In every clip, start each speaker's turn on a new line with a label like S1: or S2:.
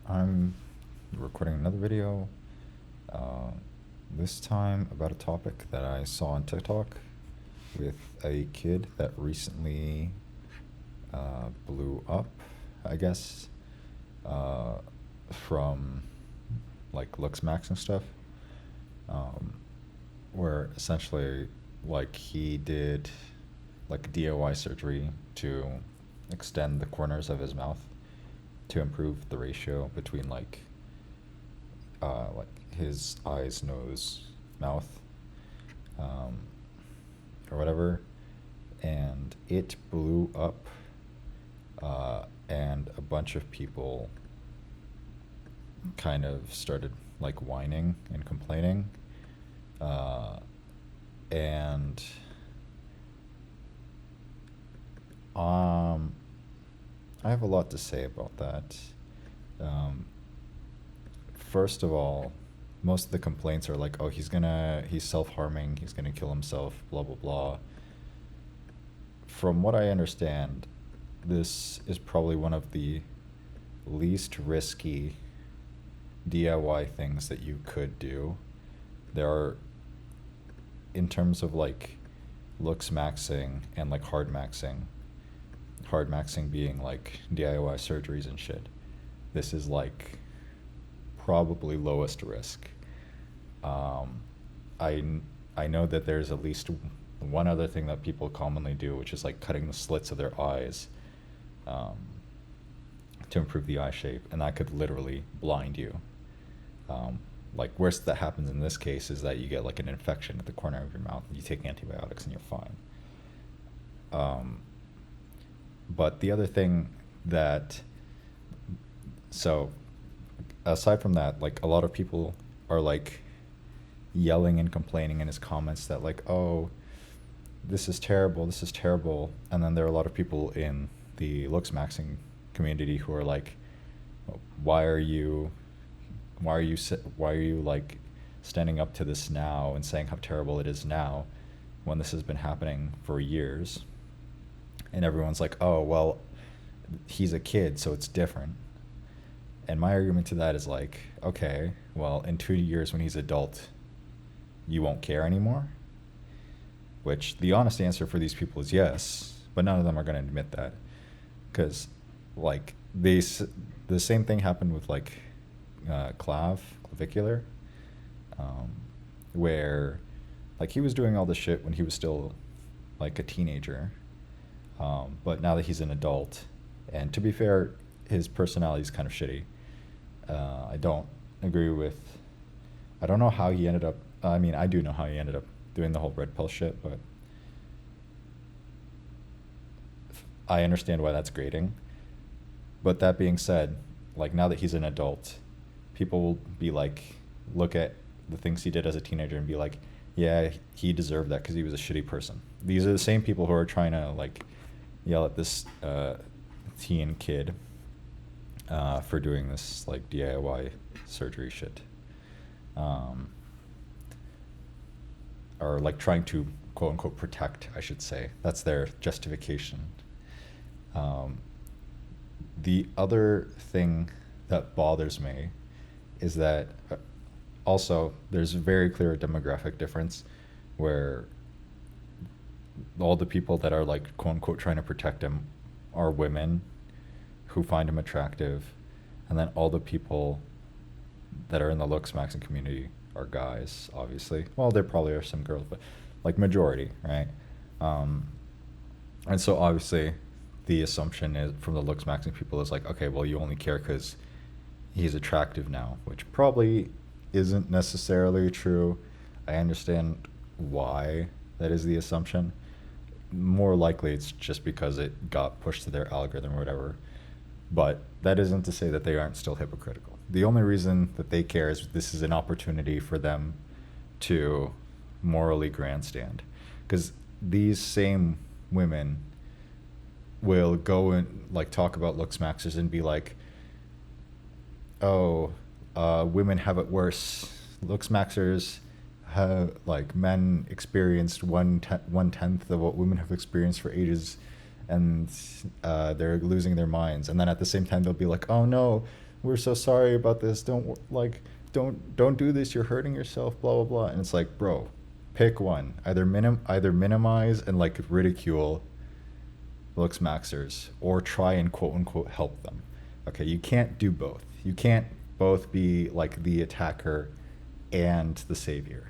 S1: I'm recording another video, uh, this time about a topic that I saw on TikTok with a kid that recently blew up, I guess, uh, from like looks max and stuff, um, where essentially like he did like DIY surgery to extend the corners of his mouth to improve the ratio between like his eyes, nose, mouth, um, or whatever, and it blew up, and a bunch of people kind of started like whining and complaining, uh, and um, I have a lot to say about that. Um, First of all, most of the complaints are like, oh, he's self harming, he's gonna kill himself, blah, blah, blah. From what I understand, this is probably one of the least risky DIY things that you could do. There are, in terms of like looks maxing and like hard maxing being like DIY surgeries and shit. This is like probably lowest risk. Um, I I know that there's at least one other thing that people commonly do, which is like cutting the slits of their eyes, um, to improve the eye shape, and that could literally blind you. Um, like worst that happens in this case is that you get like an infection at the corner of your mouth. You take antibiotics and you're fine. Um, but the other thing that so aside from that, like a lot of people are like yelling and complaining in his comments that like, oh, this is terrible, and then there are a lot of people in the looks maxing community who are like, why are you, why are you like standing up to this now and saying how terrible it is now, when this has been happening for years, and everyone's like, oh well, he's a kid, so it's different. And my argument to that is like, okay, well, in 2 years when he's adult, you won't care anymore? Which the honest answer for these people is yes, but none of them are going to admit that. Because, like, the same thing happened with, like, clavicular, um, where, like, he was doing all this shit when he was still, like, a teenager. But now that he's an adult, and to be fair, his personality is kind of shitty. I don't agree with. I don't know how he ended up. I mean, I do know how he ended up doing the whole red pill shit, but I understand why that's grating. But that being said, like now that he's an adult, people will be like, look at the things he did as a teenager and be like, yeah, he deserved that because he was a shitty person. These are the same people who are trying to like yell at this teen kid for doing this like DIY surgery shit, um, or like trying to quote unquote protect. I should say that's their justification. Um, the other thing that bothers me is that also there's a very clear demographic difference where all the people that are like quote unquote trying to protect him are women who find him attractive, and then all the people that are in the looks maxing community are guys, obviously. Well, there probably are some girls, but like majority, right? Um, and so obviously, the assumption is from the looks maxing people is like, okay, well, you only care because he's attractive now, which probably isn't necessarily true. I understand why that is the assumption. More likely, it's just because it got pushed to their algorithm or whatever. But that isn't to say that they aren't still hypocritical. The only reason that they care is this is an opportunity for them to morally grandstand. Because these same women will go and like talk about looks maxers and be like, oh, women have it worse. Looks maxers have like men experienced one tenth of what women have experienced for ages, and they're losing their minds. And then at the same time, they'll be like, oh no, we're so sorry about this. Don't do this. You're hurting yourself. Blah blah blah. And it's like, bro, pick one. Either minimize and like ridicule looks maxers, or try and quote unquote help them. Okay, you can't do both. You can't both be like the attacker and the savior.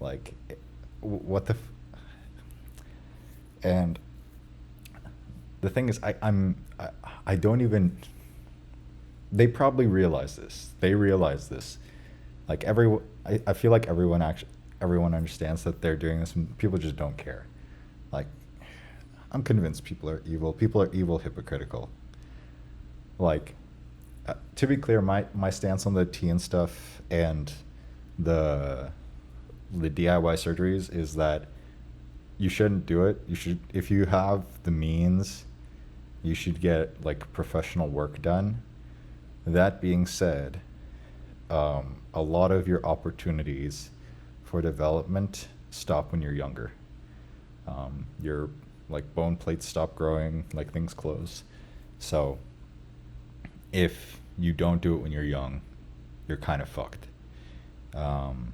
S1: Like, what the. And the thing is, I don't even. They probably realize this. They realize this. Like I feel like everyone understands that they're doing this, and people just don't care. Like, I'm convinced people are evil. People are evil, hypocritical. Like, to be clear, my stance on the teen stuff and the DIY surgeries is that you shouldn't do it. You should, if you have the means, you should get like professional work done. That being said, a lot of your opportunities for development stop when you're younger. Your like bone plates stop growing, like things close. So if you don't do it when you're young, you're kind of fucked. Um,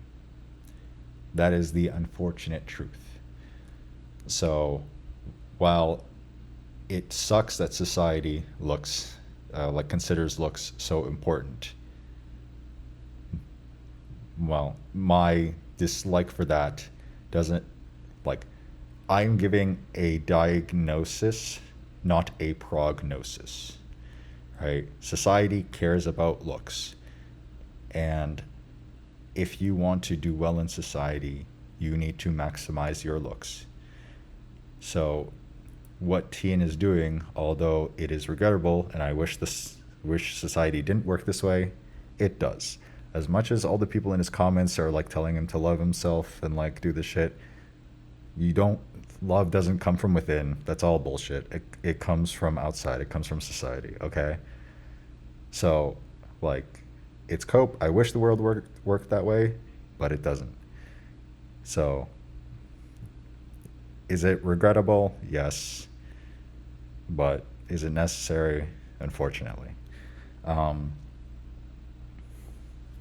S1: that is the unfortunate truth. So while it sucks that society looks like considers looks so important, well, my dislike for that doesn't, like, I'm giving a diagnosis, not a prognosis, right? Society cares about looks, and if you want to do well in society, you need to maximize your looks. So what Tien is doing, although it is regrettable, and I wish society didn't work this way, it does. As much as all the people in his comments are like telling him to love himself and like do the shit, you don't love doesn't come from within. That's all bullshit. It comes from outside. It comes from society, okay? So, like, it's cope. I wish the world worked that way, but it doesn't. So, is it regrettable? Yes. But is it necessary? Unfortunately. Um,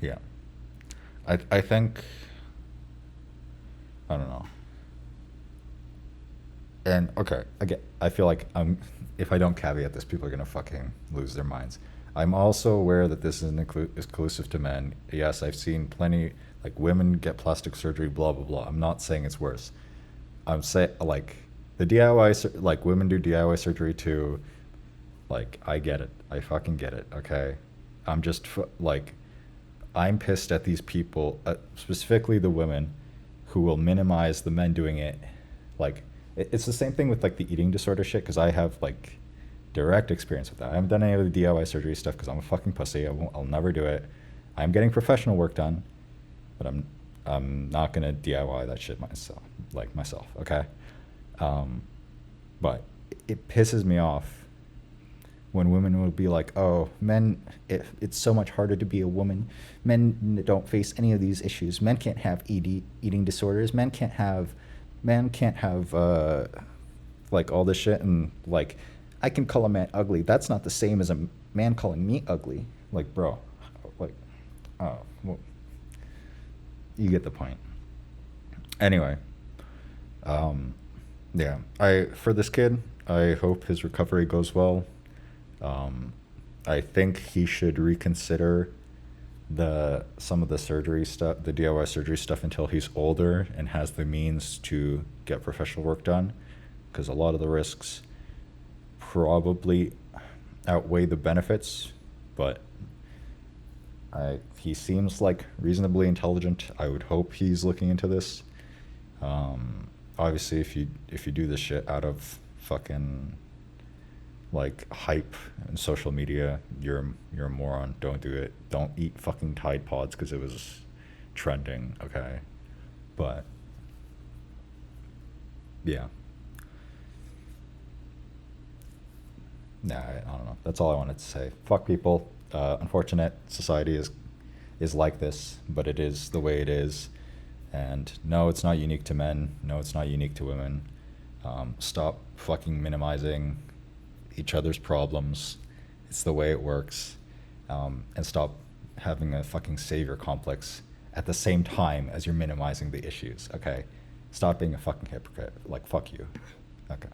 S1: yeah. I think, I don't know. And okay, again, I feel like if I don't caveat this, people are gonna fucking lose their minds. I'm also aware that this isn't exclusive to men. Yes, I've seen plenty, like, women get plastic surgery, blah blah blah. I'm not saying it's worse. I'm saying, like, the DIY, like, women do DIY surgery too. Like, I get it. I fucking get it. Okay, I'm just like, I'm pissed at these people, specifically the women, who will minimize the men doing it. Like, it's the same thing with like the eating disorder shit, because I have like direct experience with that. I haven't done any of the DIY surgery stuff because I'm a fucking pussy. I'll never do it. I'm getting professional work done, but I'm not gonna DIY that shit myself. Okay, but it pisses me off when women will be like, "Oh, men, it's so much harder to be a woman. Men don't face any of these issues. Men can't have eating disorders. Men can't have like all this shit." And like, I can call a man ugly. That's not the same as a man calling me ugly. Like, bro, like, oh, well, you get the point. Anyway, yeah, for this kid, I hope his recovery goes well. Um, I think he should reconsider some of the surgery stuff, the DIY surgery stuff, until he's older and has the means to get professional work done, because a lot of the risks probably outweigh the benefits. But he seems like reasonably intelligent. I would hope he's looking into this. Obviously, if you do this shit out of fucking like hype and social media, you're a moron. Don't do it. Don't eat fucking Tide Pods because it was trending. Okay, but yeah, nah, I don't know. That's all I wanted to say. Fuck people. Unfortunate society is like this, but it is the way it is. And no, it's not unique to men. No, it's not unique to women. Stop fucking minimizing each other's problems. It's the way it works. and stop having a fucking savior complex at the same time as you're minimizing the issues. Okay, stop being a fucking hypocrite. Like fuck you. Okay.